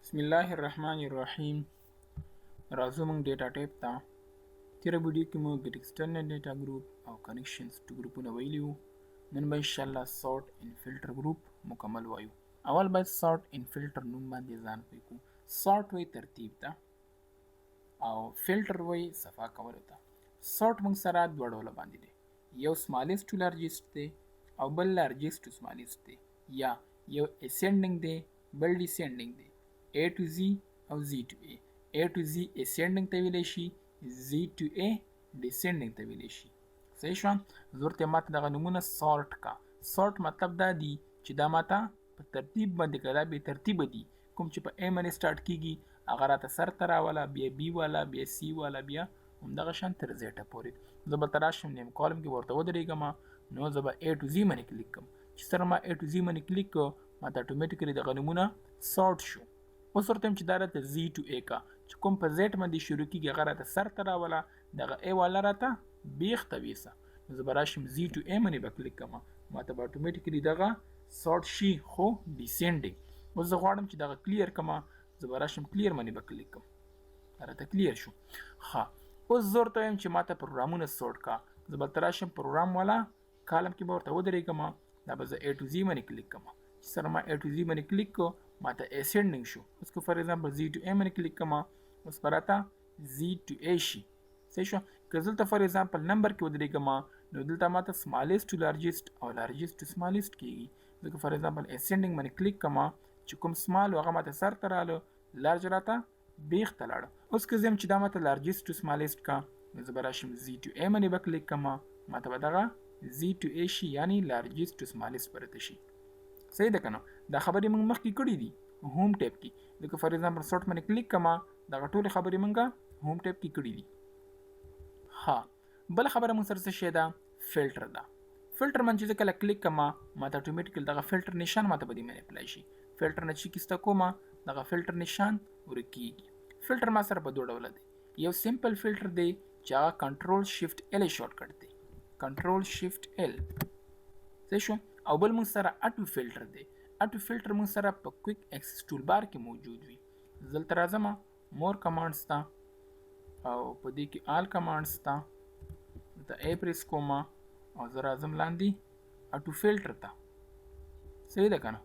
بسم الله الرحمن الرحیم. راځو موږ ډیټا ټایپ ته. تیره ویډیو کې موږ د ایکسټرنل ډیټا ګروپ او کنیکشنز ټو ګروپونه ویلي وو. نن به انشاءالله سورت ان فلټر ګروپ مکمل وایو. اول باید سورت ان فلټر نوم باندې ځان پوه کړو. سورت وایي ترتیب ته او فلټر وایي صفا کولو ته. سورت موږ سره دوه ډوله باندې دی، یو سمالست ټو لارجست دی او بل لارجست ټو سمالست دی، یا یو اسینډنګ دی بل ډیسینډنګ دی. A to Z او Z to A. A to Z ascending ته ویلی شي، Z to A descending ته ویلی شي. صحیح شو؟ ضرورت یې ماته دغه نومونه سورت کا. سورت مطلب دا دی چې دا ماته په ترتیب باندې که دا بې ترتیبه دي، کوم چې په A باندې سټارټ کېږي هغه راته سر ته راوله، بیا B والا، بیا C والا، بیا همدغه شان تر زیټه پورې. زه به ته راشم نیم کالم کې به ورته ودرېږم، نو زه به A to Z باندې کلیک کړم. چې سره ما A to Z باندې کلیک کړ ماته اتومیټیکلي دغه نومونه سورت شو. اوس ورته چې دا راته Z to A کا، چې کوم په زیټ باندې شروع کېږي هغه راته سر ته راوله، دغه A والا راته بیخ ته ویسه. نو زه به راشم Z to A باندې به کلیک کړم، ماته به اتومیټیکلي دغه سورت شي خو ډیسینډینګ. اوس زه غواړم چې دغه کلیر کړم، زه به راشم کلیر باندې به کلیک کړم، راته کلیر شو. ښه اوس زه ورته وایم چې ماته پروګرامونه سورت کا. زه به راشم پروګرام والا کالم کې به ورته ودرېږم، دا به زه A to Z باندې کلیک کړم. چې سره ما A to Z باندې کلیک کړو ماته اسینډنګ شو. اوس که فار ایگزامپل Z to A باندې کلیک کړم اوس به راته Z to A شي. صحیح شو؟ که دلته فار ایگزامپل نمبر کې ودرېږم نو دلته ماته سمالست ټو لارجست او لارجست ټو سمالست کېږي. زه که فار ایگزامپل اسینډنګ باندې کلیک کړم چې کوم سمال و هغه ماته سر ته راله، لارج راته بیخ ته لاړه. اوس که زه یم چې دا ماته لارجست ټو سمالست کا، نو زه به راشم Z to A باندې به کلیک کړم، ماته به دغه Z to A شي، یعنی لارجست ټو سمالست به راته شي. صحیح ده که نه؟ دا خبرې موږ مخکې کړي دي هوم ټیب کې. لکه فار ایگزامپل سورت باندې کلیک کړم دغه ټولې خبرې موږ هوم ټیب کې کړي دي. ها بله خبره موږ سره څه شی ده؟ فلټر ده. فلټر باندې چې زه کله کلیک کړم ماته اتومیټیکل دغه فلټر نشان ماته په دې باندې اپلای شي. فلټر نه چې کیسته کوم دغه فلټر نشان ورکېږي. فلټر ما سره په دوه ډوله دی، یو سمپل فلټر دی چې هغه کنټرول شیفټ L شارټ کټ دی، کنټرول شیفټ L. صحیح شو؟ او بل موږ سره اټو فلټر دی. اټو فلټر موږ سره په کویک اکسس ټول بار کې موجود وي. دلته راځم مور کمانډز ته او په دې کې آل کمانډز ته دلته A پریس کوم او زه راځم لاندې اټو فلټر ته. صحیح ده که نه؟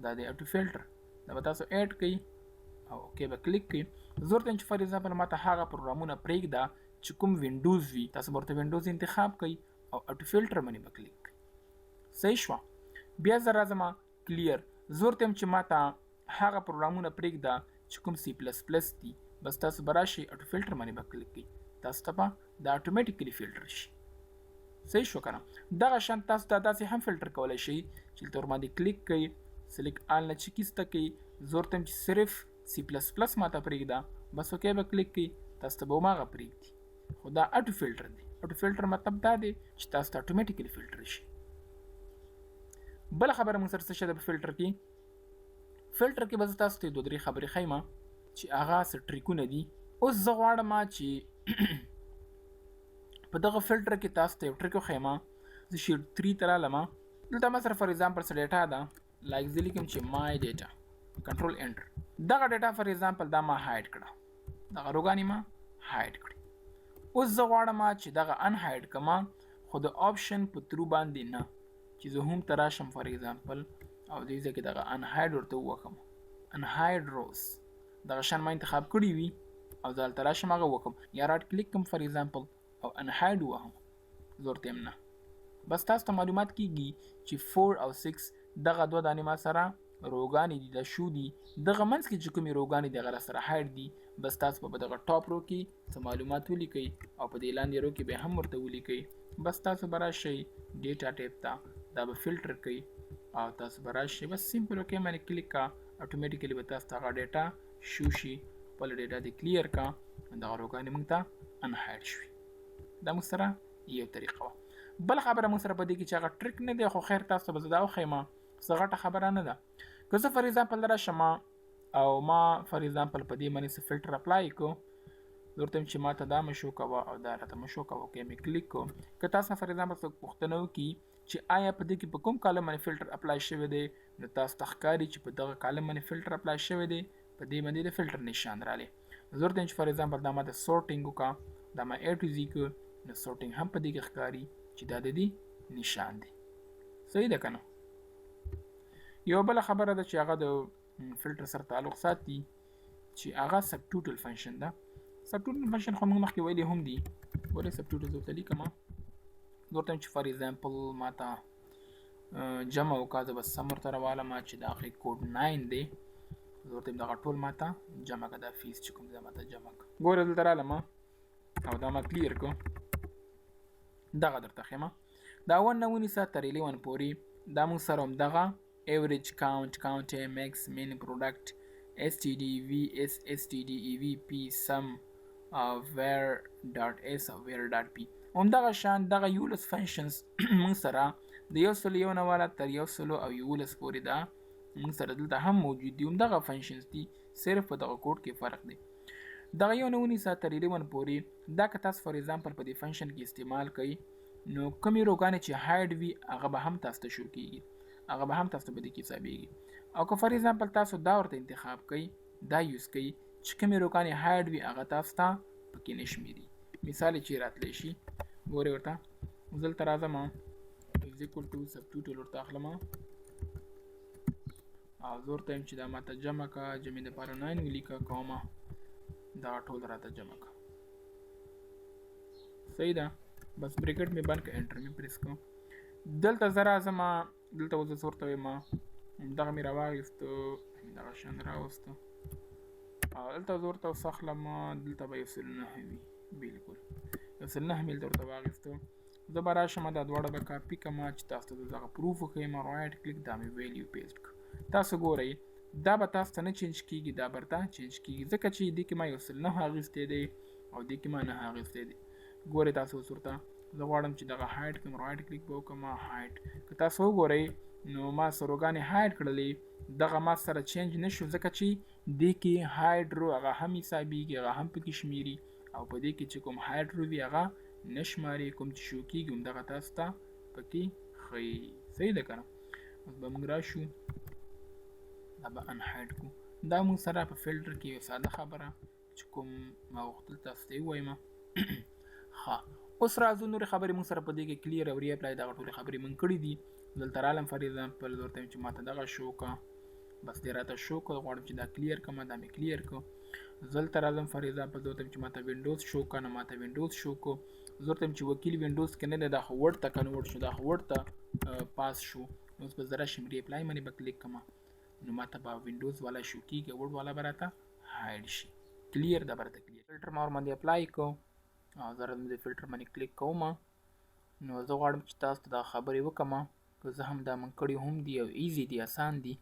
دا دی اټو فلټر، دا به تاسو ایډ کوئ او اوکې به کلیک کوئ. زه ورته یم چې فار ایگزامپل ماته هغه پروګرامونه پرېږده چې کوم وینډوز وي، تاسو به ورته وینډوز انتخاب کوئ او اټو فلټر باندې به کلیک کوئ. صحیح شوه؟ بیا زه راځم کلیر. زه ورته یم چې ماته هغه پروګرامونه پرېږده چې کوم C++ دي، بس تاسو به راشئ اټو فلټر باندې به کلیک کوئ، تاسو ته به دا اتومیټیکلي فلټر شي. صحیح شو که نه؟ دغه شان تاسو ته داسې هم فلټر کولی شئ چې دلته ورباندې کلیک کوئ، سلیکټ آل نه چې کیسته کوئ، زه ورته یم چې صرف C++ ماته پرېږده، بس اوکې به کلیک کوئ، تاسو ته به هماغه پرېږدي. خو دا اټو فلټر دی. اټو فلټر مطلب دا دی چې تاسو ته اتومیټیکلي فلټر شي. بله خبره موږ سره څه شی ده په فلټر کې؟ فلټر کې به زه تاسو ته دوه درې خبرې ښیم چې هغه څه ټریکونه دي. اوس زه غواړم چې په دغه فلټر کې تاسو ته یو ټریک وښیم. زه شیټ 3 ته رالم، دلته ما سره فار ایگزامپل څه ډیټا ده، لایک زه لیکم چې مای ډیټا، کنټرول انټر. دغه ډیټا فار ایگزامپل دا ما هایډ کړه، دغه روګانې ما هایډ کړې. اوس زه غواړم چې دغه ان هایډ کړم خو د آپشن په ترو باندې نه، چې زه هم ته راشم فار ایگزامپل او دې ځای کې دغه ان هایډ ورته ووښم، ان هایډ روز دغه شان ما انتخاب کړي وي او زه هلته راشم هغه وکړم، یا راټ کلیک کړم فار ایگزامپل او ان هایډ ووهم، زه ورته یم نه. بس تاسو ته معلومات کېږي چې 4 او 6 دغه دوه دانې ما سره روګانې دي، د شو دي. دغه منځ کې چې کومې روګانې دي هغه راسره هایډ دي. بس تاسو په دغه ټاپ رو کې څه معلومات ولیکئ او په دې لاندې رو کې به هم ورته ولیکئ. بس تاسو به راشئ ډیټا ټیپ ته، دا به فلټر کوي او تاسو به راشئ بس سمپل اوکې باندې کلیک کا، اتومیټیکلي به تاسو ته هغه ډیټا شو شي. خپله ډیټا دې کلیر کا، دغه روګانې موږ ته ان هایډ شوي. دا موږ سره یو طریقه وه. بله خبره موږ سره په دې کې چې هغه ټریک نه دی، خو خیر تاسو ته به زه دا وښیم، څه غټه خبره نه ده. که زه فار ایگزامپل راشم او ما فار ایگزامپل په دې باندې څه فلټر اپلای کړو، زه ورته یم چې ما ته دا مه شو کوه او دا راته مه شو کوه، اوکې مې کلیک کړو. که تاسو فار ایگزامپل څوک پوښتنه وکړي چې آیا په دې کې په کوم کالم باندې فلټر اپلای شوی دی، نو تاسو ته ښکاري چې په دغه کالم باندې فلټر اپلای شوی دی. په دې باندې د فلټر نشان رالی. زه ورته چې فار ایگزامپل دا ما د سورټینګ وکړه، دا ما A to Z کړ، نو سورټینګ هم په دې کې ښکاري چې دا د دې نشان دی. صحیح ده که نه؟ یو بله خبره ده چې هغه د فلټر سره تعلق ساتي چې هغه سبټوټل فنکشن ده. سبټوټل فنکشن خو موږ مخکې ویلي هم دي. ولې سبټوټل زه ورته لیکم، زه ورته چې فار ایگزامپل ما ته جمع وکړه، زه به سم ورته راوالم چې دا recored 9 دی. زه ورته دغه ټول ما ته جمع کړه، دا فیس چې کوم ځای ما ته جمع کړه. ګوره دلته رالم او دا ما کلیر کړه، دغه درته ښیم. دا 1 نه ونیسه تر 11 پورې، دا موږ سره همدغه average count max min product std vs std evp sum var dot s او var dot p همدغه شان دغه یولس فنکشنز موږ سره د 101 نه والا تر 111 پورې دا موږ سره دلته هم موجود دي. همدغه فنکشنز دي، صرف په دغه کوډ کې فرق دی. دغه 1 نه ونیسه تر 11 پورې دا که تاسو فار ایگزامپل په دې فنکشن کې استعمال کړئ، نو کومې روګانې چې هایډ وي هغه به هم تاسو ته شو کېږي، هغه به هم تاسو ته په دې کې حسابېږي. او که فار ایگزامپل تاسو دا ورته انتخاب کوئ، دا یوز کوئ چې کومې روکانې هایډ وي هغه تاسو ته پکې نه شمېري. مثال چې راتلی شي، ګورئ ورته زه دلته راځم از اکول ټو سبټوټل ورته اخلم او زه ورته یم چې دا ماته جمع کړه، جمع دپاره 9 ولیکه کومه، دا ټول راته جمع کړه. صحیح ده؟ بس بریکټ مې بند کړه، انټر مې پریس کړه. دلته زه راځم، دلته اوس زه ورته وایم همدغه مې راواخیسته، همدغه شان راوسته او دلته زه ورته اوس اخلم، دلته به 109 وي، بلکل 109 مې دلته ورته واخیسته. زه به راشم دا دواړه به کاپي کړم چې تاسو ته دغه پروف وښیم، رایټ کلیک دا مې ویلیو پیسټ کړه. تاسو ګورئ دا به تاسو ته نه چینج کېږي، دا به ورته چینج کېږي ځکه چې دې کې ما 109 اخیستی دی او دې کې ما 9 اخیستی دی. ګورئ تاسو اوس ورته زه غواړم چې دغه هایډ کړم، رایټ کلیک به وکړم هایډ. که تاسو وګورئ نو ما سروګانې هایډ کړلې، دغه ما سره چینج نشو ځکه چې دې کې هایډرو هغه هم حسابېږي، هغه هم پکې شمېري او په دې کې چې کوم هایډرو وي هغه نه شماري، کوم چې شو کېږي همدغه تاسو ته پکې ښیي. صحیح ده که نه؟ اوس به موږ راشو دا به انهایډ کړو. دا موږ سره په فلټر کې یو ساده خبره چې کوم ما غوښتل تاسو ته یې ووایم. ښه اوس راځو نورې خبرې موږ سره په دې کې کلیر او ری اپلای دغه ټولې خبرې موږ کړي دي. دلته رالم فار ایگزامپل زه ورته وایم چې ماته دغه شو کړه، بس دې راته شو کړه، غواړم چې دا کلیر کړم، دا مې کلیر کړه. زه دلته راځم فار ایگزامپل زه ورته وایم چې ماته وینډوز شو کړه، نو ماته وینډوز شو کړه. زه ورته وایم چې وکیل وینډوز کې نه دی، دا خو ورډ ته کنورټ شو، دا خو ورډ ته پاس شو. اوس به زه راشم ری اپلای باندې به کلیک کړم، نو ماته به وینډوز والا شو کېږي، ورډ والا به راته هایډ شي. کلیر دا به راته کلیر. فلټر ما ورباندې اپلای کړو او زه راځم د فلټر باندې کلیک کوم، نو زه غواړم چې تاسو ته دا خبرې وکړم، که زه هم دا من کړي هم دي او ایزي دي، اسان دي.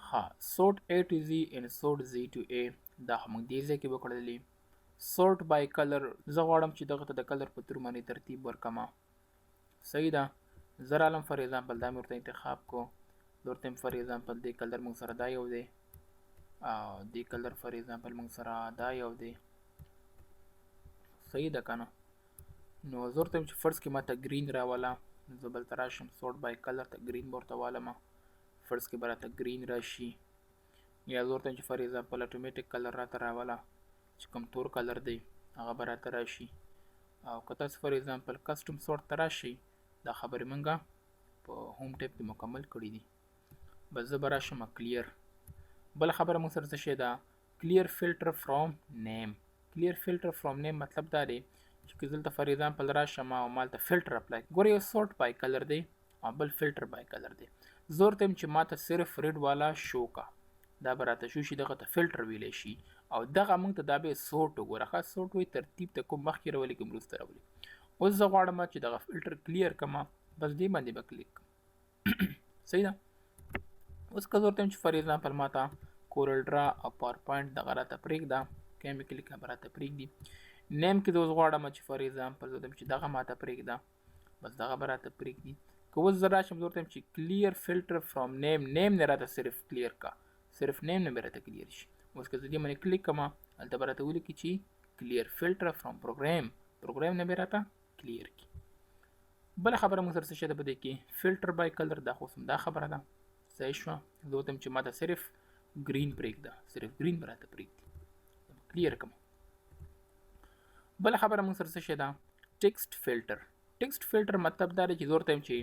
ها sort A to Z and sort Z to A دا هم دې ځای کې وکړلې. sort by color زه غواړم چې دغه ته د کلر په تور باندې ترتیب ورکړم. صحیح ده؟ زه رالم فار ایگزامپل دا مې ورته انتخاب کو، زه ورته یم فار ایگزامپل دې کلر موږ سره دا یو دی او دې کلر فار ایگزامپل موږ سره دا یو دی. صحیح ده که نه؟ نو زه ورته یم چې فرض کې ماته ګرین راوله، زه بلته راشم سورټ بای کلر ته ګرین به ورته والم، فرض کې به راته ګرین راشي. یا زه ورته یم چې فار ایگزامپل اټومیټک کلر راته راوله چې کوم تور کلر دی هغه به راته راشي. او که تاسو فار ایگزامپل کسټم سورټ ته راشئ، دا خبرې موږ په هوم ټیب کې مکمل کړي دي. بس زه به راشم کلیر. بله خبره موږ سره څه شی ده؟ کلیر فلټر فرام نیم. کلیر فلټر فرام نیم مطلب دا دی چې که دلته فار ایگزامپل راشم او مالته فلټر اپلای، ګوره یو سورټ بای کلر دی او بل فلټر بای کلر دی. زه ورته یم چې ماته صرف ریډ والا شو کا، دا به راته شو شي، دغه ته فلټر ویلی شي او دغه موږ ته دا به سورټ وګوره. ښه سورټ وایي ترتیب ته کوم مخکې راولي کوم وروسته راولي. اوس زه غواړم چې دغه فلټر کلیر کړم، بس دې باندې به کلیک کړم. صحیح ده؟ اوس که زه ورته یم چې فار ایگزامپل ماته کورل ډرا او پاور پوینټ دغه راته پرېږده، که مې کلیک به راته پرېږدي. نیم کې زه اوس غواړم چې فار ایگزامپل زه وایم چې دغه ماته پرېږده، بس دغه به راته پرېږدي. که اوس زه راشم زه ورته وایم چې کلیر فلټر فرام نیم، نیم نه راته صرف کلیر کا، صرف نیم نه به راته کلیر شي. اوس که زه دې باندې کلیک کړم هلته به راته ولیکي چې کلیر فلټر فرام پروګرام، پروګرام نه به راته کلیر کړي. بله خبره موږ سره څه شی ده په دې کې؟ فلټر بای کلر. دا خو اوس همدا خبره ده، صحیح شوه. زه ورته وایم چې ماته صرف ګرین پرېږده، صرف ګرین به راته پرېږدي. کلیر کوم. بل خبره موږ سره څه شی ده؟ ټیکسټ فلټر. ټیکسټ فلټر مطلب دا دی چې زه ورته وایم چې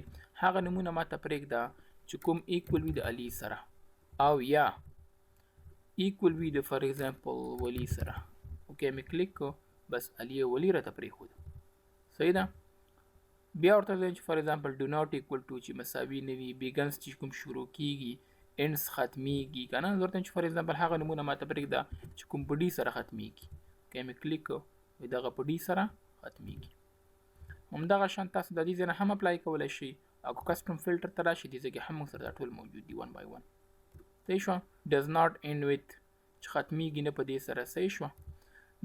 هغه نومونه ماته پرېږده چې کوم ایکول وي د علي سره او یا ایکول وي د فار ایگزامپل ولی سره. اوکې مې کلیک کو، بس علي او ولی راته پرېښود. صحیح ده. بیا ورته وایم چې فار ایگزامپل ډو ناٹ ایکول ټو چې مساوي نه وي، بیګنس چې کوم شروع کیږي، انډس ختمیږي که نه. زه ورته وایم چې فار ایگزامپل هغه نومونه ماته پرېږده چې کوم په ډي سره ختمیږي. اوکې مې کلیک کو، دغه په ډي سره ختمیږي. همدغه شان تاسو د دې ځای نه هم اپلای کولی شئ او که کسټم فلټر ته راشئ دې ځای کې هم موږ سره دا ټول موجود دي 1 by 1. صحیح شوه. ډز ناٹ اینډ ویت چې ختمیږي نه په دې سره. صحیح شوه.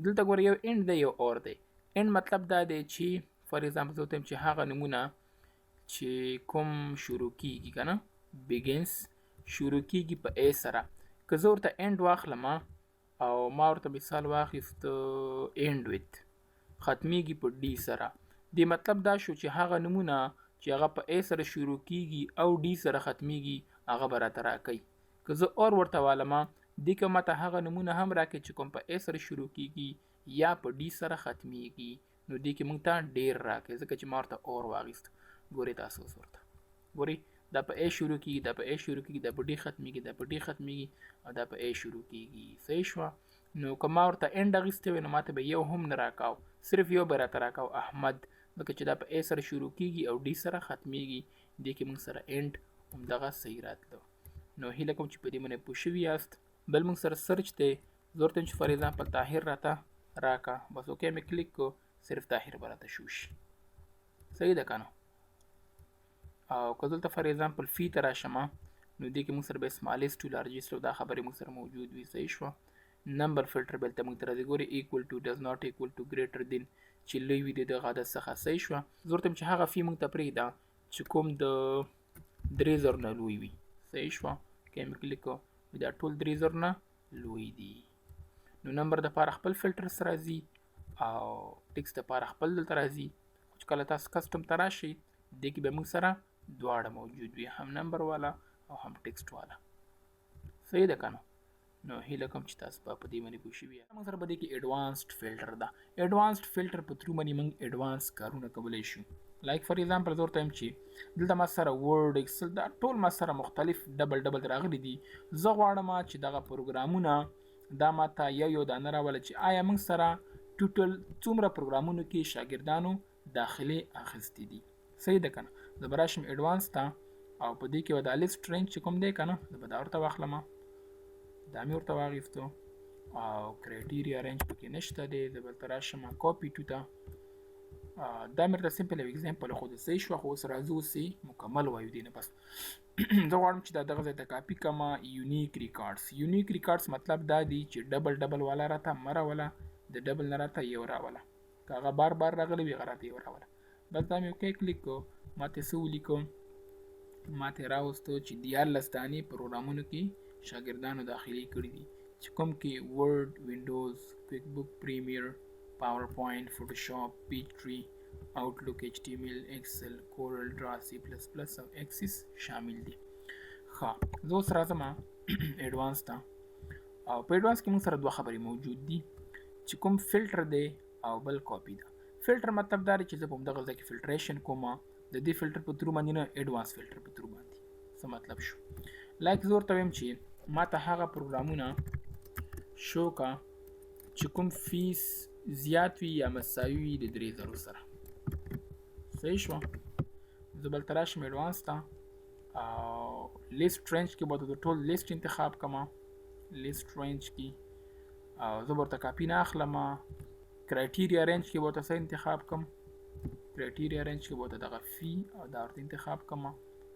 دلته ګوره یو اینډ دی یو اور دی. اینډ مطلب دا دی چې فار ایگزامپل زه ورته چې هغه نومونه چې کوم شروع کیږي که نه، بیګنس شروع کیږي په ا سره، که زه ورته اینډ واخلم او ما ورته مثال واخیست اینډ ویت ختمیږي په ډي سره، دې مطلب دا شو چې هغه نومونه چې هغه په ا سره شروع کیږي او ډي سره ختمیږي هغه به راته راکوي. که زه اور ورته والم دې که ماته هغه نومونه هم راکوي چې کوم په ا سره شروع کیږي یا په ډي سره ختمیږي، نو دې کې موږ ته ډیر راکوي ځکه چې ما ورته اور واخیست. ګورئ تاسو اوس ورته ګورئ دا په ا شروع کیږي، دا په ا شروع کیږي، دا په ډي ختمیږي، دا په ډي ختمیږي او دا په ا شروع کیږي. صحیح شوه. نو که ما ورته اینډ اخیستی وی نو ماته به یو هم نه راکاو، صرف یو به راته راکاو احمد، ځکه چې دا په ا سره شروع کیږي او ډي سره ختمیږي. دې کې موږ سره اینډ همدغه صحیح راتلو. نو هیله کوم چې په دې باندې پوه شوي یاست. بل موږ سره سرچ دی، زه ورته چې فار ایگزامپل طاهر راته راکا، بس اوکې مې کلیک کو، صرف طاهر به راته شو شي. صحیح ده که نه. او که دلته فار ایگزامپل فی ته راشم نو دې کې موږ سره به اسمالسټ ټو لارجسټ او دا خبرې موږ سره موجود وي. صحیح شوه. نمبر فلټر بل ته موږ ته راځي. ګورئ ایکول ټو، ډز ناٹ ایکول ټو، ګریټر دین چې لوی وي د دغه عدد څخه. صحیح شوه. زه ورته چې هغه فی موږ ته پرېږده چې کوم د 3000 نه لوی وي. صحیح شوه. اوکې مې کلیک کو، دا ټول 3000 نه لوی دي. نو نمبر دپاره خپل فلټر سره راځي او ټیکس دپاره خپل دلته راځي. چې کله تاسو کسټم ته راشئ دې کې به موږ سره دواړه موجود وي، هم نمبر والا او هم ټیکسټ والا. صحیح ده که نه. نو هیله کوم چې تاسو په دې باندې پوه شوي یاست. موږ سره په دې کې ایډوانسډ فلټر ده. ایډوانسډ فلټر په تھرو باندې موږ ایډوانس کارونه کولی شو. لایک فار ایگزامپل زه ورته وایم چې دلته ما سره ورډ، ایکسل دا ټول ما سره مختلف ډبل راغلي دي. زه غواړم چې دغه پروګرامونه دا ماته یو دانه راوله چې آیا موږ سره ټوټل څومره پروګرامونو کې شاګردانو داخلي اخیستي دي. صحیح ده که نه. زه به راشم ایډوانس ته او په دې کې به دا لیست رینج چې کوم دی که نه زه به دا ورته واخلم، دا مې ورته واخیستو او کرایټیریا رینج پکې نشته دی. زه به دلته راشم کاپي ټو ته، دا مې درته سمپل یو اګزامپل وښود. صحیح شوه. خو اوس راځو اوس یې مکمل وایو دې نه بس. زه غواړم چې دا دغه ځای ته کاپي کړم یونیک ریکارډس. یونیک ریکارډس مطلب دا دی چې ډبل والا راته مه راوله، د ډبل نه راته یو راوله، که هغه بار راغلی وي هغه راته یو راوله. بس دا مې اوکې کلیک کو، ماته څه ولیکو، ماته راوستو چې 14 دانې پروګرامونو کې شاګردانو داخلي کړي دي چې کوم کې ورډ، وینډوز، کویک بک پریمیر، پاور پوینټ، فوټوشاپ، پیج ټری، آوټلوک، ایچ ټي ایم ایل، ایکسل، کورل ډرا، سی پلس پلس او ایکسس شامل دي. ښه زه اوس راځم ایډوانس ته او په ایډوانس کې موږ سره دوه خبرې موجود دي چې کوم فلټر دی او بل کاپي ده. فلټر مطلب دا دی چې زه په همدغه ځای کې فلټریشن کوم د دې فلټر په تھرو باندې نه ایډوانس فلټر په تھرو باندې. څه مطلب شو؟ لایک زه ورته وایم چې ماته هغه پروګرامونه شو کا چې کوم فیس زیات وي یا مساوي وي د 3000 سره. صحیح شوه. زه بلته راشم ایډوانس ته او لیست رینج کې به د ټول لیست انتخاب کړم. لیست رینج کې او زه به ورته کاپي نه اخلم. کرایټیریا رینج کې به ورته څه انتخاب کړم، کرایټیریا رینج کې به ورته دغه فی او دا ورته انتخاب کړم.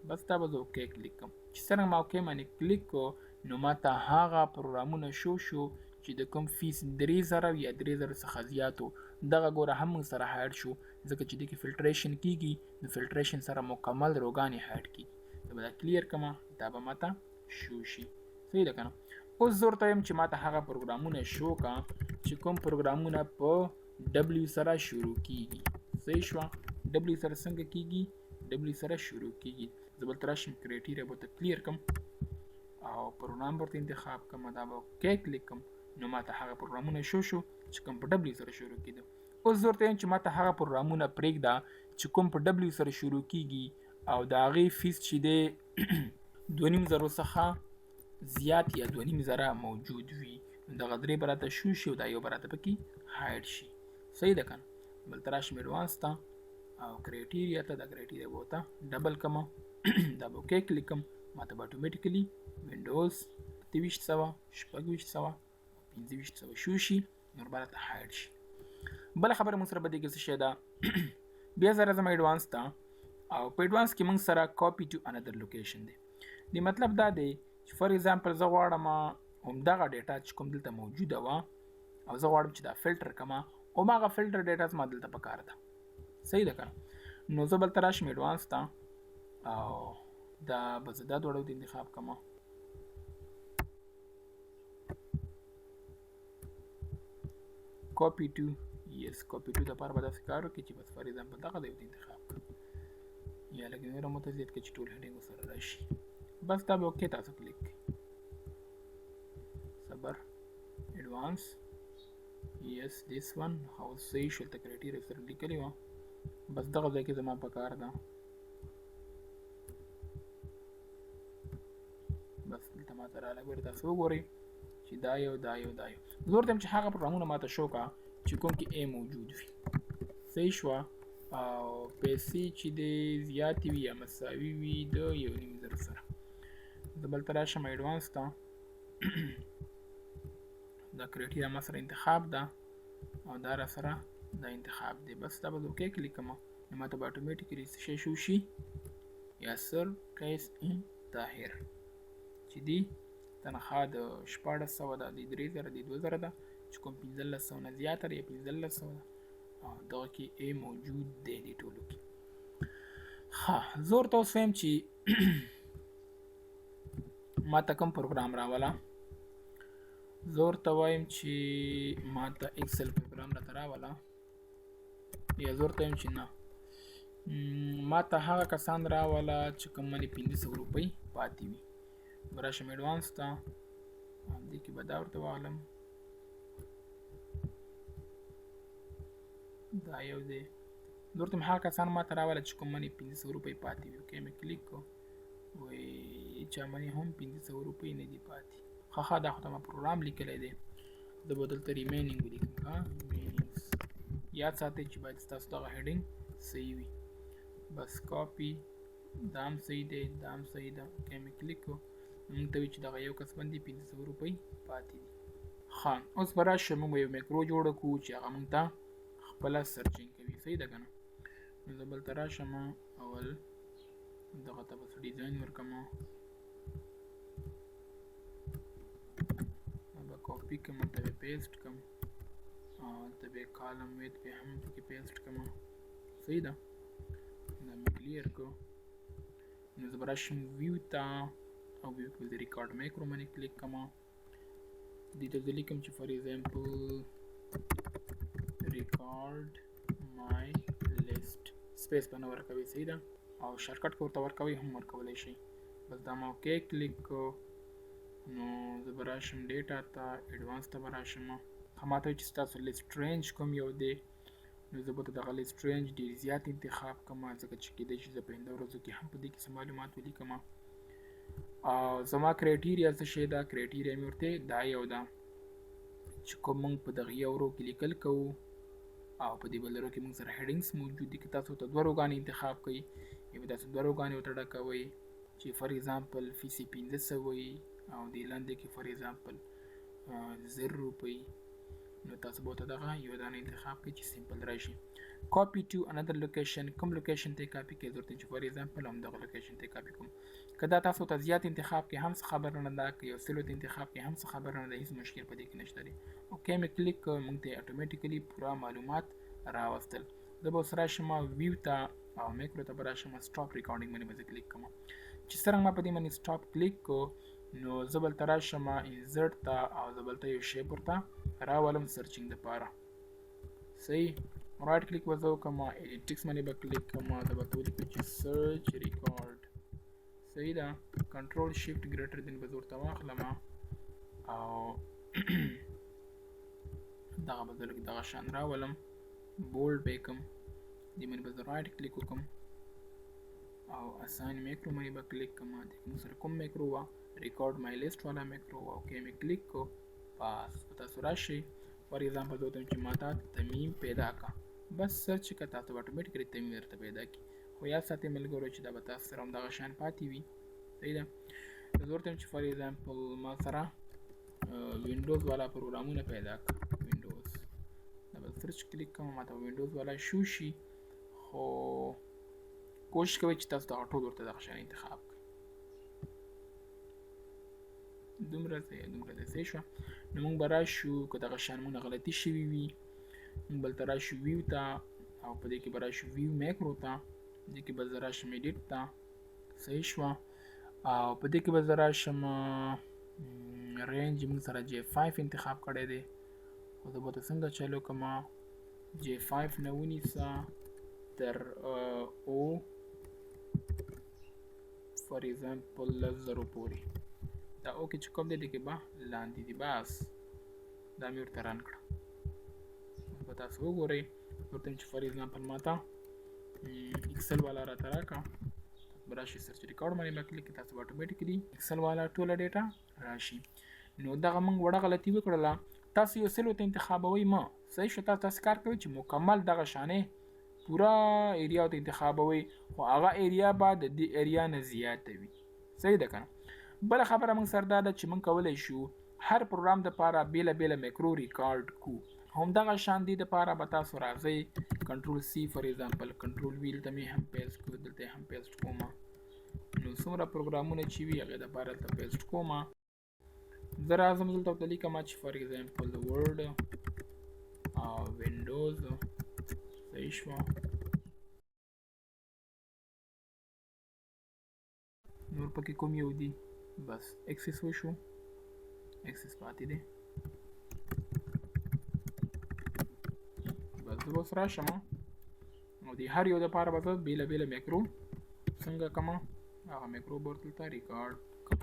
بس دا به زه اوکې کلیک کړم. چې څرنګه ما اوکې باندې کلیک کو نو ماته هغه پروګرامونه شو چې د کوم فیس 3000 یا 3000 څخه زیاتو. دغه ګوره هم موږ سره هایډ شو ځکه چې دې کې فلټریشن کیږي، نو فلټریشن سره مکمل روګانې هایډ کیږي. زه به دا کلیر کړم، دا به ماته شو شي. صحیح ده که نه. اوس زه ورته وایم چې ماته هغه پروګرامونه شو کا چې کوم پروګرامونه په ډبلیو سره شروع کیږي. صحیح شوه. ډبلیو سره څنګه کیږي؟ ډبلیو سره شروع کیږي. زه بلته راشم کرایټیریا به ورته کلیر کړم او پروګرام ورته انتخاب کوم دا به اوکې کلیک کوم نو ماته هغه پروګرامونه شو چې کوم په ډبلیو سره شروع کیدو. اوس زه ورته وایم چې ماته هغه پروګرامونه پرېږده چې کوم په ډبلیو سره شروع کیږي او د هغې فیس چې دی 2.5 څخه زیات یا 2.5 موجود وي نو دغه درې به راته شو شي او دا یو به راته پکې هایډ شي. صحیح ده که نه؟ بلته راشم ایډوانس ته او کرایټیریا ته دا کرایټیریا به ورته ډبل کړم دا به اوکې کلیک کړم ماته به اټومیټیکلي وینډوز 2300 2500 شو شي نور به راته هایډ شي. بله خبره موږ سره به دې کې څه شی ده بیا زه راځم ایډوانس ته او په ایډوانس کې موږ سره کاپي ټو انادر لوکیشن دی. د مطلب دا دی چې فار ایگزامپل زه غواړم همدغه ډیټا چې کوم دلته موجوده وه او زه غواړم چې دا فلټر کړم هماغه فلټر ډیټا زما دلته پکار ده. صحیح ده که نو زه بلته راشم ایډوانس ته او دا به زه دا دواړه ورته انتخاب کړم کاپي ټو کاپي ټو دپاره به داسې کار وکړي چې بس فار ایگزامپل دغه دی ورته انتخاب کړم یا لږ نوره متزید کړي چې ټول هیډینګ ورسره راشي بس دا به اوکې تاسو کلیک کړئ. صبر ایډوانس یس دیس ون او صحیح شو هلته کرایټیریا سره لیکلې وه بس دغه ځای کې زما پکار ده بس دلته ماته راغلی ګورئ تاسو وګورئ چې دا یو زه ورته یم چې هغه پروګرامونه ماته شو کړه چې کوم کې A موجود وي. صحیح شوه او پیسې چې دی زیاتې وي یا مساوي وي د 1.5 سره. زه بلته راشم ایډوانس ته دا کرایټیریا ما سره انتخاب ده او دا را سره دا انتخاب دی بس دا به اوکې کلیک کړم نو ماته به اټومیټیکلي څه شی شو شي یاسر قیس طاهر چې دی تنخوا د 1400 ده د 3000 د 2000 ده چې کوم 1500 نه زیاته ده یا 1500 ده او دغه کې A موجود دی د ټولو کې. ښه زه ورته اوس وایم چې ماته کوم پروګرام راوله زه ورته وایم چې ماته ایکسل پروګرام راته راوله یا زه ورته وایم چې نه ماته هغه کسان راوله چې کوم منې 500 روپۍ پاتې وي. به راشم ایډوانس ته دې کې به دا ورته واخلم دا یو دی زه ورته یم هغه کسان ماته راوله چې کوم منې 500 روپۍ پاتې وي اوکې مې کلیک کړو وایي چا منې هم 500 روپۍ نه دي پاتې. ښه دا خو ته ما پروګرام لیکلی دی زه به دلته ریمینینګ ولیکم یاد ساتئ چې باید ستاسو دغه هیډینګ صحیح وي. بس کاپي دا هم صحیح دی دا هم صحیح ده اوکې مې کلیک کړو موږ ته وي چې دغه یو کس باندې 500 روپۍ پاتې دي. ښه اوس به راشو موږ به یو میکرو جوړه کړو چې هغه موږ ته خپله سرچینګ کوي. صحیح ده که نه نو زه بلته راشم اول دغه ته بس ډیزاین ورکړم به کاپي کړم هلته به پیسټ کړم هلته به کالم ویت به هم پکې پیسټ کړم. صحیح ده دا مې کلیر کړو نو زه به راشم ویو ته او ویو کې د ریکارډ میکرو باندې کلیک کړم دې ته زه لیکم چې فار ایگزامپل ریکارډ مای لیسټ سپیس به نه ورکوئ. صحیح ده او شارټکټ که ورته ورکوئ هم ورکولی شئ. بس دا ما اوکې کلیک کړو نو زه به راشم ډیټا ته ایډوانس ته به راشم ښه ماته وایي چې ستاسو لیسټ رینج کوم یو دی نو زه به دغه لیسټ رینج ډېر زیات انتخاب کړم ځکه چې کیدای شي زه په آینده ورځو کې هم په دې کې څه معلومات ولیکم. او زما کرایټیریا څه شی ده کرایټیریا مې ورته دا یو ده چې کوم موږ په دغه یو رو کې لیکل کوو او په دې بل رو کې موږ سره هیډینګس موجود دي که تاسو ورته 2 روګانې انتخاب کړئ یا به تاسو 2 روګانې ورته ډکوئ چې فار ایگزامپل فیسي 1500 وي او دې لاندې کې فار ایگزامپل 0 روپۍ نو تاسو به ورته دغه یو دانه انتخاب کړئ چې سمپل راشي. کاپي ټو انادر لوکیشن کوم لوکیشن ته کاپي کړئ زه ورته چې فار ایگزامپل همدغه لوکیشن ته کاپي کوم که دا تاسو ته زیات انتخاب کې هم څه خبره نه ده که یو سلو ته انتخاب کې هم څه خبره نه ده هېڅ مشکل په دې کې نشته دی. اوکې مې کلیک کړ موږ ته اټومیټیکلي پوره معلومات راوستل. زه به اوس راشم ویو ته او میکرو ته به راشم سټاپ ریکارډینګ باندې به زه کلیک کوم چې څرنګه ما په دې باندې سټاپ کلیک کړو نو زه بلته راشم انزرټ ته او زه بلته یو شی ورته راولم سرچینګ دپاره. صحیح رایټ کلیک به زه وکړم ایډیټ ټیکس باندې به کلیک کوم زه به ورته ولیکم چې سرچ ریکارډ صحیح ده. کنټرول شیفټ ګریټر دین به زه ورته واخلم او دغه به زه لږ دغه شان راولم، بولډ به یې کړم، دې باندې به زه رایټ کلیک وکړم او اساین میکرو باندې به کلیک کړم. د موږ سره کوم میکرو وه؟ ریکارډ مای لیسټ والا میکرو وه. اوکې مې کلیک کړو. بس په تاسو راشئ، فار ایگزامپل زه وتم چې ماته تمیم پیدا کړه، بس سرچ کړه، تاسو به اټومیټیکلی تمیم درته پیدا کړي. خو یاد ساتئ ملګرو چې دا به تاسو سره همدغه شان پاتې وي. صحیح ده. زه ورته چې فار ایگزامپل ما سره وینډوز والا پروګرامونه پیدا کړه، وینډوز دا به سرچ کلیک کوم، ماته وینډوز والا شو شي، خو کوشش کوئ چې تاسو دغه ټول ورته دغه شان انتخاب کړئ. دومره صحیح شوه. نو موږ به راشو که دغه شان مونږ غلطي شوي وي، موږ به دلته راشو ویو ته او په دې کې به راشو ویو میکرو ته، دې کې به زه راشم ایډیټ ته. صحیح شوه. او په دې کې به زه راشم رینج موږ سره J5 انتخاب کړی دی، خو زه به ورته څنګه چالو کړم، J5 نه ونیسه تر او فار ایگزامپل 10 پورې. دا او کې چې کوم دی دې کې به لاندې دی، بس دا مې ورته رن کړه. به تاسو وګورئ، ورته چې فار ایگزامپل ماته ایکسل والا راته راکړه، به راشي سرچ ریکارډ باندې به کلیک کړئ، تاسو به اټومیټیکلي ایکسل والا ټوله ډیټا راشي. نو دغه موږ وړه غلطي وکړله، تاسو یو سل ورته انتخابوئ مه. صحیح شو. تاسو کار کوئ چې مکمل دغه شانې پوره ایریا ورته انتخابوئ، خو هغه ایریا به د دې ایریا نه زیاته وي. صحیح ده که نه؟ بله خبره موږ سره دا ده چې موږ کولی شو هر پروګرام دپاره بیله بیله میکرو ریکارډ کړو. همدغه شان دې دپاره به تاسو راځئ کنټرول سی فار ایگزامپل کنټرول وی دلته مې هم پیسټ کړو، دلته یې هم پیسټ کومه. نو څومره پروګرامونه چې وي هغې دپاره دلته پیسټ کومه. زه راځم دلته ورته لیکم چې فار ایگزامپل ورډ او وینډوز. صحیح شوه. نور پکې کوم یو دي؟ بس اکسس وشو، اکسس پاتې دی. بس زه به اوس راشم او د هر یو دپاره به زه بېله بېله میکرو څنګه کړم، هغه میکرو به ورته دلته ریکارډ کړم.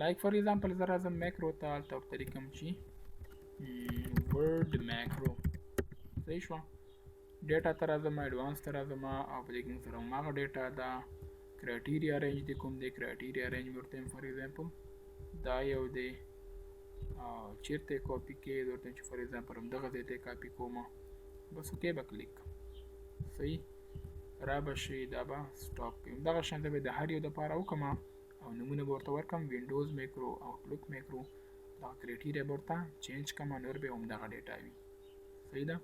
لایک فار ایگزامپل زه راځم میکرو ته، هلته ورته لیکم چې ورډ میکرو. صحیح شوه. ډیټا ته راځم، ایډوانس ته راځم او په دې کې موږ سره هماغه ډیټا ده. کرایټیریا رینج دی کوم دی؟ کرایټیریا رینج مې ورته یم فار ایگزامپل دا یو دی، چیرته یې کاپي کې زه ورته یم چې فار ایگزامپل همدغه ځای ته یې کاپي کومه، بس اوکې به کلیک کړم. صحیح را به شي، دا به سټاپ کړي. همدغه شانته به د هر یو دپاره وکړم او نومونه به ورته ورکړم، وینډوز میکرو، آوټلوک میکرو، دغه کرایټیریا به ورته چینج کړم، نور به همدغه ډیټا وي. صحیح ده.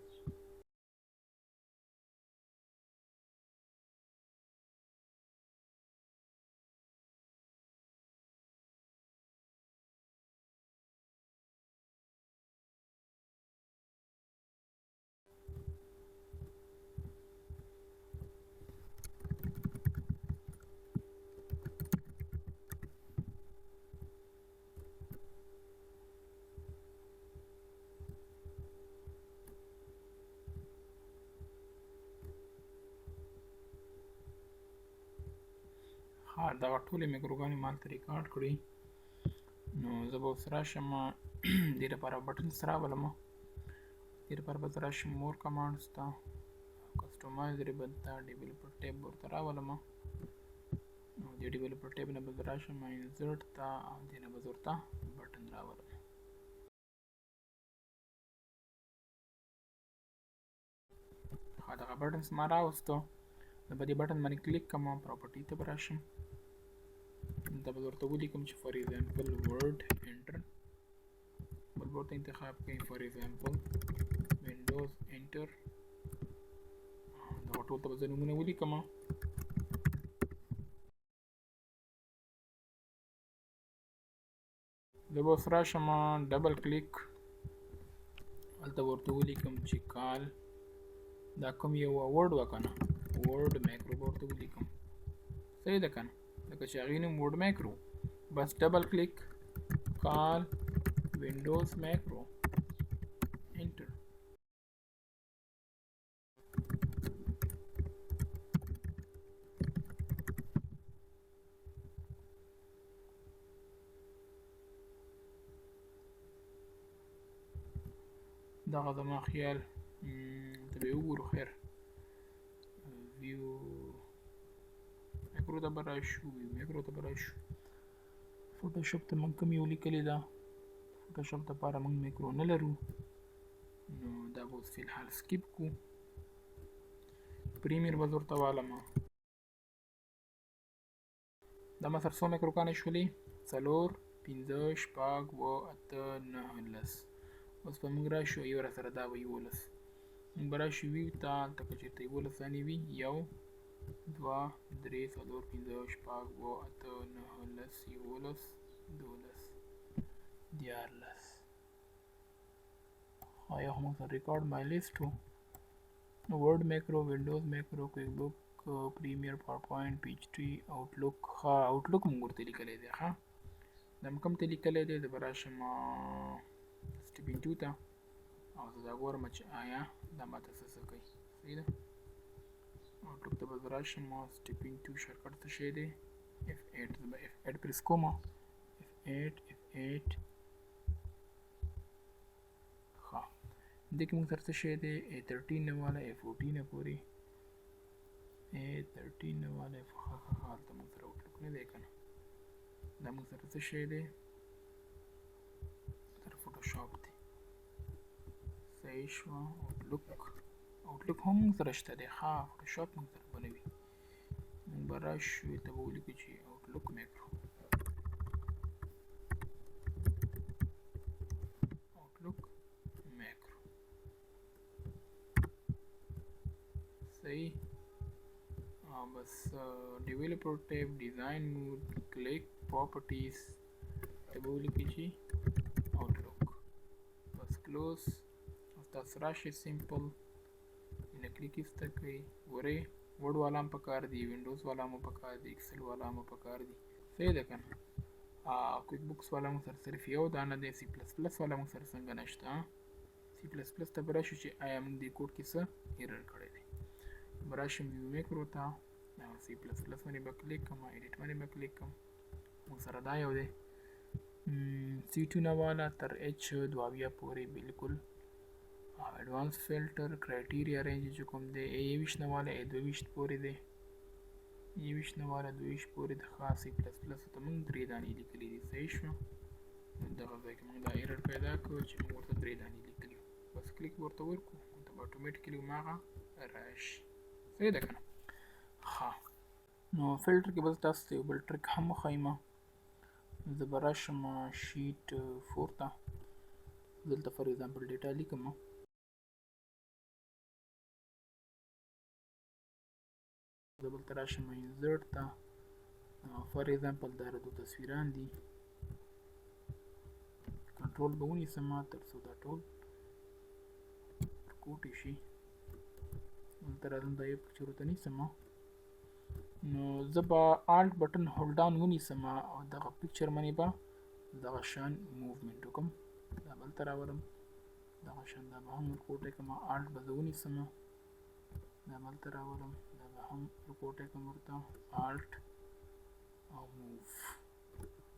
دغه ټولې میکروګانې ما هلته ریکارډ کړي. نو زه به اوس راشم دې لپاره بټنز راولم، دې لپاره به زه راشم مور کمانډز ته، کسټمایز ریبن ته، ډیولپر ټیب به ورته راولم. نو دې ډیولپر ټیب نه به زه راشم انسرټ ته او دې نه به زه ورته بټن راولم. دغه بټنز ما راوستو، زه به دې بټن باندې کلیک کړم، پراپرټي ته به راشم، دا به ورته ولیکم چې فار ایگزامپل ورډ انټر، بل ورته انتخاب کړئ فار ایگزامپل وینډوز انټر. دغه ټول ته به زه نومونه ولیکم. زه به اوس راشم ډبل کلیک، هلته به ورته ولیکم چې کال دا کوم یو ورډ وه که نه، ورډ میکرو به ورته ولیکم. صحیح ده که نه؟ لکه چې هغې نوم ورډ میکرو. بس ډبل کلیک، کال وینډوز میکرو، انټر. دغه زما خیال ته به وګورو خیر ویو میکرو ته به راشو میکرو ته به راشو فوټوشاپ ته موږ کوم یو لیکلې ده فوټوشاپ دپاره موږ میکرو نه لرو نو دا به اوس فلحال سکیپ کړو پریمیر به زه ورته والمه دا ما سره څو میکروګانې شولې 4 5 شپږ 8 9 10 اوس به موږ راشو یو راسره دا به 11 موږ به راشو ویو ته هلته که چېرته 11 ثانیې وي 1 2 3 4 5 شپږ 8 9 10 11 12 14 آیا هم سره ریکارډ مای لیست و ورډ میکرو وینډوز میکرو کویک بک پریمیر پاورپوینټ پی ایچ ټي آوټلوک ښه آوټلوک موږ ورته لیکلی دی ښه دا مې کوم ته لیکلی دی زه به راشم سټیپینګ 2 ته او زه دا ګورم چې آیا دا ماته څه کوي صحیح ده آوټلوک ته به زه راشم سټیپینګ 2 شارټکټ څه شی دی F8 زه به F8 پریس کوم F8 ښه دې کې موږ سره څه شی دی A13 نه والا A14 پورې A13 نه والا هلته موږ سره آوټلوک نه دی که نه دا موږ سره څه شی دی سره فوټوشاپ دی صحیح شوه آوټلوک هم موږ سره شته دی ښه فوټوشاپ موږ سره به نه وي موږ به راشو ته به ولیکو چې آوټلوک میکرو صحیح بس ډیولپر ټیب ډیزاین مود کلیک پراپرټیز ته به ولیکئ چې آوټلوک بس کلوز تاسو راشئ سمپل نه کلیک ایسته کړئ ګورئ ورډ والا هم پکار دي وینډوز والا هم پکار دي ایکسل والا هم پکار دي صحیح ده که نه کویک بکس والا موږ سره صرف یو دانه دی سی پلس پلس والا موږ سره څنګه نشته سی پلس پلس ته به راشو چې آیا موږ دې کوډ کې څه ایرر کړی دی به راشم ویو میکرو ته سی پلس پلس باندې به کلیک کړم ایډیټ باندې به کلیک کړم موږ سره دا یو دی C2 نه والا تر H22 پورې بالکل ایڈوانس فلټر کرایټیریا رینج چې کوم دی A21 نه والا A22 پورې دی A21 نه والا 22 پورې د خاص سی پلس پلس ته موږ 3 دانې لیکلي دي صحیح شو دغه ځای کې موږ دا ایرر پیدا کړو چې موږ ورته 3 دانې لیکلي بس کلیک ورته ورکړو ته به اتوماتیکلی هماغه راشي صحیح ده که نه ښه نو فلټر کې به زه تاسو ته یو بل ټریک هم وښایم زه به راشم شیټ 4 ته دلته فار ایگزامپل ډیټا لیکم زه بلته راشم انزرټ ته فار ایگزامپل دا دوه تصویران دي کنټرول به ونیسم تر څو دا ټول کوټې شي دلته راځم دا یو پکچر ورته نیسم نو زه به آلټ بټن هولډ ډاون ونیسم او دغه پکچر باندې به دغه شان موومنټ وکړم دا بلته راولم دغه شان دا به هم ورکوټی کړم آلټ به زه ونیسم دا بلته راولم دا به هم ورکوټی کړم ورته آلټ او موو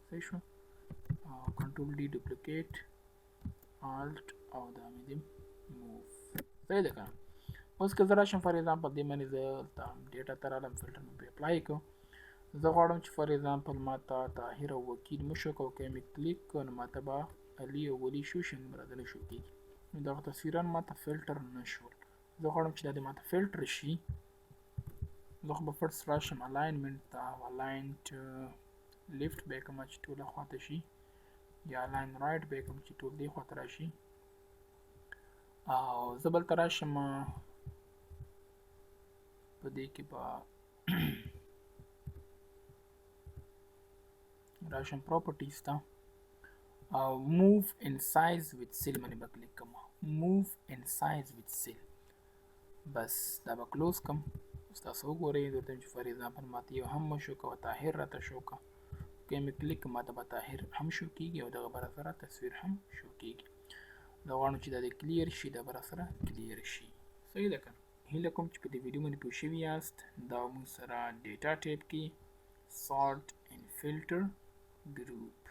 صحیح شو کنټرول ډي ډوپلیکیټ آلټ او دا مې دې موو صحیح ده که نه اوس که زه راشم فار ایگزامپل دې باندې زه دلته ډیټا ته رالم فلټر مې پرې اپلای کړو زه غواړم چې فار ایگزامپل ما ته طاهر او وکیل مه شو کړو که مې کلیک کړو نو ما ته به علي او ولي شو شي نو راته نه شو کېږي نو دغه تصویران ما ته فلټر نه شول زه غواړم چې دا دې ما ته فلټر شي زه خو به فرست راشم الاینمنټ ته الاینډ لیفټ به یې کړم چې ټوله خواته شي یا الاین رایټ به یې کړم چې ټول دې خواته راشي او زه بلته راشم په دې کې به راشم پراپرټیز ته او موو ان سایز ویت سیل باندې به کلیک کوم موو ان سایز ویت سیل بس دا به کلوز کړم اوس تاسو وګورئ درته چې فار ایگزامپل ماته یو هم مه شو کوه طاهر راته شو که که مې کلیک کړم ماته به طاهر هم شو کېږي او دغه به راسره تصویر هم شو کېږي زه غواړم چې دا د کلیر شي دا به راسره کلیر شي صحیح ده که نه هیله کوم چې په دې ویډیو باندې پوه شوي یاست دا موږ سره ډیټا ټیپ کې سارټ اینډ فلټر ګروپ